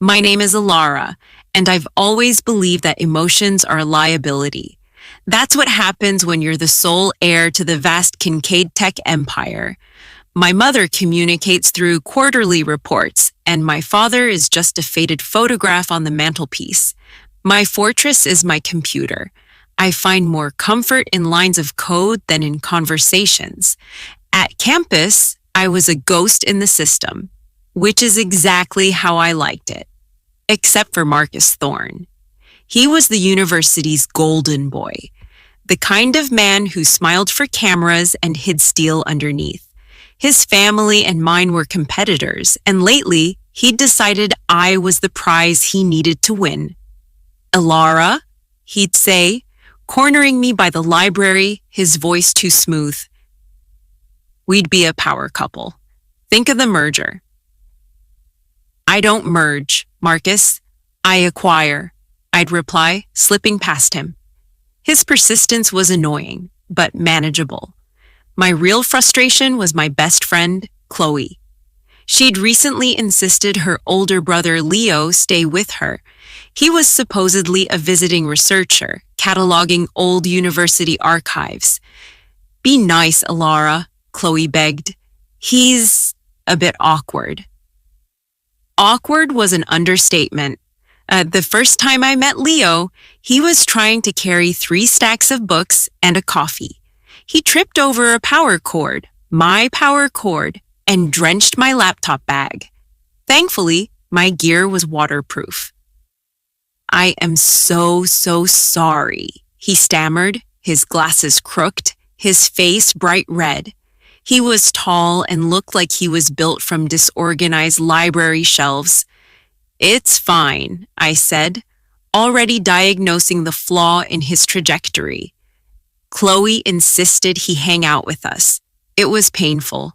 My name is Elara, and I've always believed that emotions are a liability. That's what happens when you're the sole heir to the vast Kincaid tech empire. My mother communicates through quarterly reports, and my father is just a faded photograph on the mantelpiece. My fortress is my computer. I find more comfort in lines of code than in conversations. At campus, I was a ghost in the system, which is exactly how I liked it, except for Marcus Thorne. He was the university's golden boy, the kind of man who smiled for cameras and hid steel underneath. His family and mine were competitors, and lately, he'd decided I was the prize he needed to win. Elara, he'd say, cornering me by the library, his voice too smooth. We'd be a power couple. Think of the merger. I don't merge, Marcus. I acquire, I'd reply, slipping past him. His persistence was annoying, but manageable. My real frustration was my best friend, Chloe. She'd recently insisted her older brother Leo stay with her. He was supposedly a visiting researcher, cataloging old university archives. Be nice, Elara, Chloe begged. He's a bit awkward. Awkward was an understatement. The first time I met Leo, he was trying to carry 3 stacks of books and a coffee. He tripped over a power cord, my power cord, and drenched my laptop bag. Thankfully, my gear was waterproof. I am so sorry, he stammered, his glasses crooked, his face bright red. He was tall and looked like he was built from disorganized library shelves. It's fine, I said, already diagnosing the flaw in his trajectory. Chloe insisted he hang out with us. It was painful.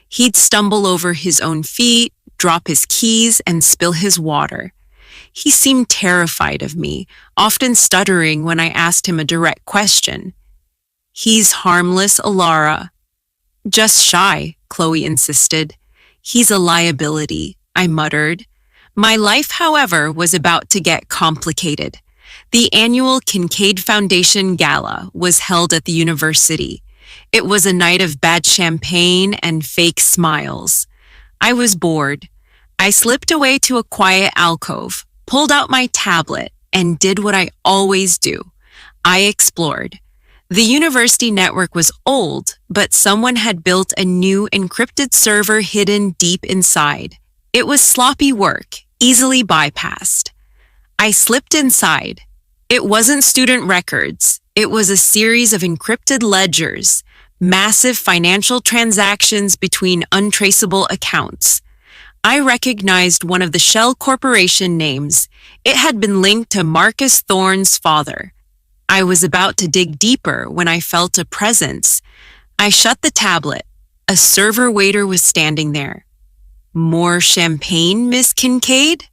He'd stumble over his own feet, drop his keys, and spill his water. He seemed terrified of me, often stuttering when I asked him a direct question. He's harmless, Elara. Just shy, Chloe insisted. He's a liability, I muttered. My life, however, was about to get complicated. The annual Kincaid Foundation Gala was held at the university. It was a night of bad champagne and fake smiles. I was bored. I slipped away to a quiet alcove, pulled out my tablet, and did what I always do. I explored. The university network was old, but someone had built a new encrypted server hidden deep inside. It was sloppy work, easily bypassed. I slipped inside. It wasn't student records. It was a series of encrypted ledgers, massive financial transactions between untraceable accounts. I recognized one of the Shell Corporation names. It had been linked to Marcus Thorne's father. I was about to dig deeper when I felt a presence. I shut the tablet. A server waiter was standing there. More champagne, Miss Kincaid?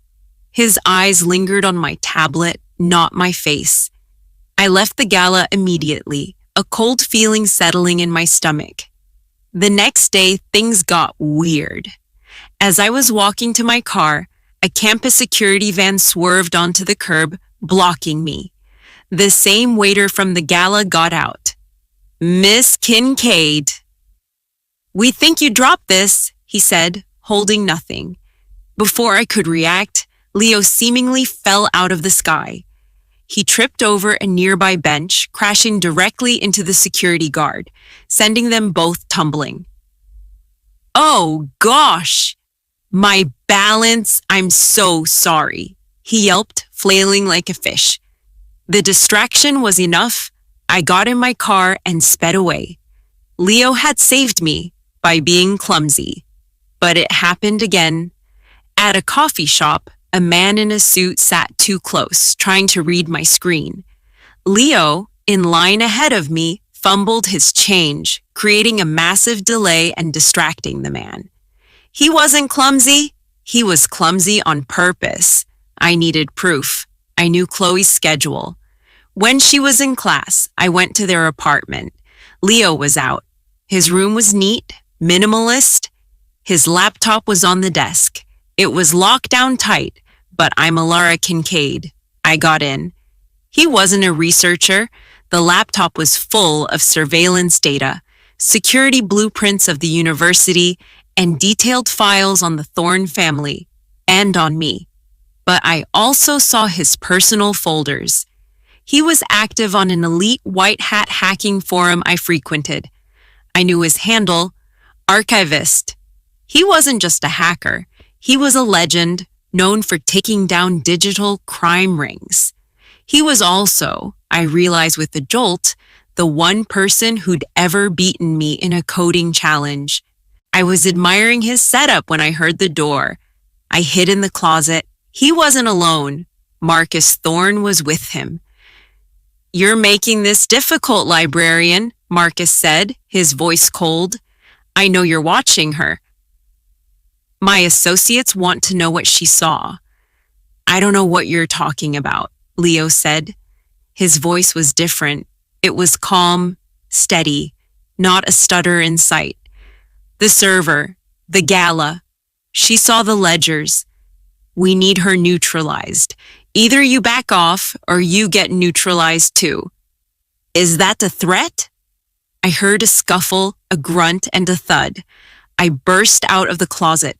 His eyes lingered on my tablet, not my face. I left the gala immediately, a cold feeling settling in my stomach. The next day, things got weird. As I was walking to my car, a campus security van swerved onto the curb, blocking me. The same waiter from the gala got out. Miss Kincaid. We think you dropped this, he said, holding nothing. Before I could react, Leo seemingly fell out of the sky. He tripped over a nearby bench, crashing directly into the security guard, sending them both tumbling. Oh, gosh! My balance, I'm so sorry, he yelped, flailing like a fish. The distraction was enough. I got in my car and sped away. Leo had saved me by being clumsy. But it happened again. At a coffee shop, a man in a suit sat too close, trying to read my screen. Leo, in line ahead of me, fumbled his change, creating a massive delay and distracting the man. He wasn't clumsy. He was clumsy on purpose. I needed proof. I knew Chloe's schedule. When she was in class, I went to their apartment. Leo was out. His room was neat, minimalist. His laptop was on the desk. It was locked down tight, But I'm Elara Kincaid. I got in. He wasn't a researcher. The laptop was full of surveillance data, security blueprints of the university, and detailed files on the Thorne family and on me. But I also saw his personal folders. He was active on an elite white hat hacking forum I frequented. I knew his handle, archivist. He wasn't just a hacker. He was a legend, known for taking down digital crime rings. He was also, I realized with a jolt, the one person who'd ever beaten me in a coding challenge. I was admiring his setup when I heard the door. I hid in the closet. He wasn't alone. Marcus Thorne was with him. "You're making this difficult, librarian," Marcus said, his voice cold. "I know you're watching her." "My associates want to know what she saw." "I don't know what you're talking about," Leo said. His voice was different. It was calm, steady, not a stutter in sight. "The server, the gala. She saw the ledgers. We need her neutralized. Either you back off or you get neutralized too." "Is that a threat?" I heard a scuffle, a grunt, and a thud. I burst out of the closet.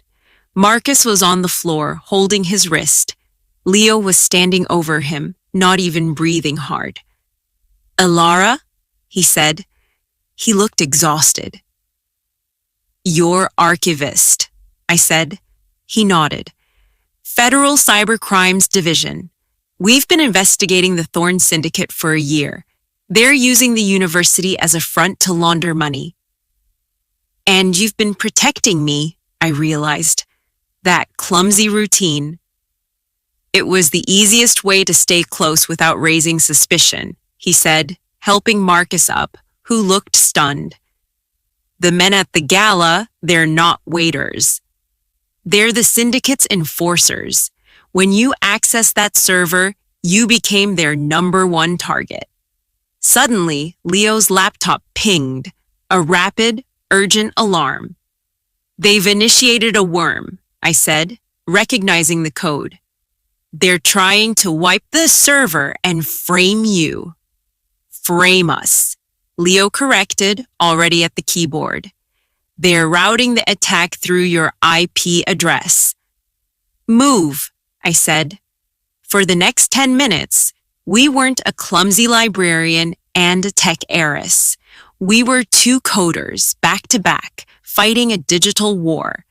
Marcus was on the floor, holding his wrist. Leo was standing over him, not even breathing hard. "Elara?" he said. He looked exhausted. "Your archivist," I said. He nodded. "Federal Cybercrimes Division. We've been investigating the Thorne syndicate for a year. They're using the university as a front to launder money." "And you've been protecting me," I realized. That clumsy routine. "It was the easiest way to stay close without raising suspicion," he said, helping Marcus up, who looked stunned. "The men at the gala, they're not waiters. They're the syndicate's enforcers. When you access that server, you became their #1 target." Suddenly, Leo's laptop pinged, a rapid, urgent alarm. "They've initiated a worm," I said, recognizing the code. "They're trying to wipe the server and frame you." "Frame us," Leo corrected, already at the keyboard. "They're routing the attack through your IP address." "Move," I said. For the next 10 minutes, we weren't a clumsy librarian and a tech heiress. We were two coders, back to back, fighting a digital war.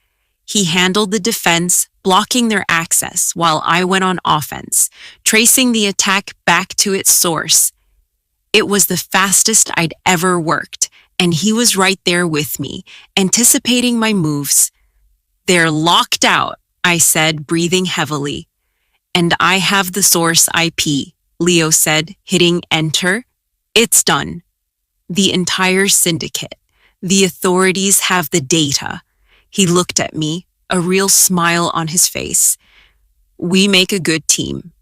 He handled the defense, blocking their access, while I went on offense, tracing the attack back to its source. It was the fastest I'd ever worked, and he was right there with me, anticipating my moves. "They're locked out," I said, breathing heavily. "And I have the source IP," Leo said, hitting enter. "It's done. The entire syndicate. The authorities have the data." He looked at me, a real smile on his face. "We make a good team."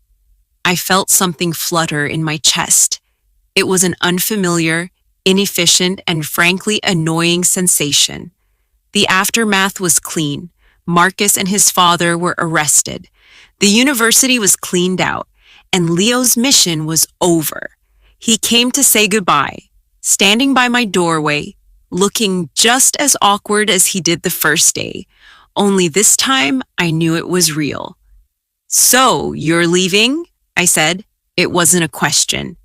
I felt something flutter in my chest. It was an unfamiliar, inefficient, and frankly annoying sensation. The aftermath was clean. Marcus and his father were arrested. The university was cleaned out, and Leo's mission was over. He came to say goodbye, standing by my doorway, looking just as awkward as he did the first day, only this time I knew it was real. "So, you're leaving?" I said. It wasn't a question.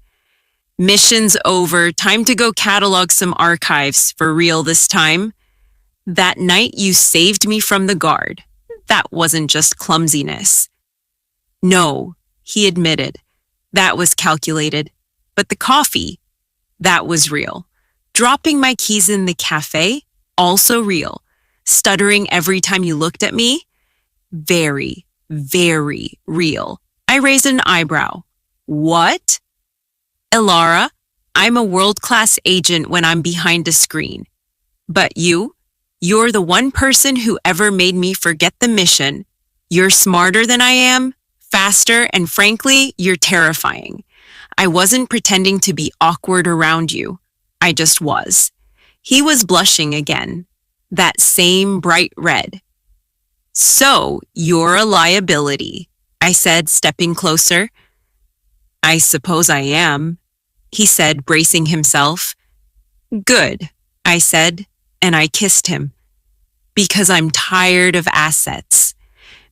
"Mission's over. Time to go catalog some archives, for real this time." "That night you saved me from the guard. That wasn't just clumsiness." "No," he admitted. "That was calculated. But the coffee, that was real. Dropping my keys in the cafe, also real. Stuttering every time you looked at me, very, very real." I raised an eyebrow. "What?" "Elara, I'm a world-class agent when I'm behind a screen. But you're the one person who ever made me forget the mission. You're smarter than I am, faster, and frankly, you're terrifying. I wasn't pretending to be awkward around you. I just was." He was blushing again, that same bright red. "So, you're a liability." I said, stepping closer. I suppose I am, he said, bracing himself. Good, I said, and I kissed him. Because I'm tired of assets.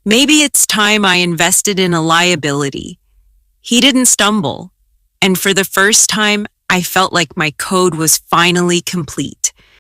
Maybe it's time I invested in a liability. He didn't stumble, and for the first time, I felt like my code was finally complete.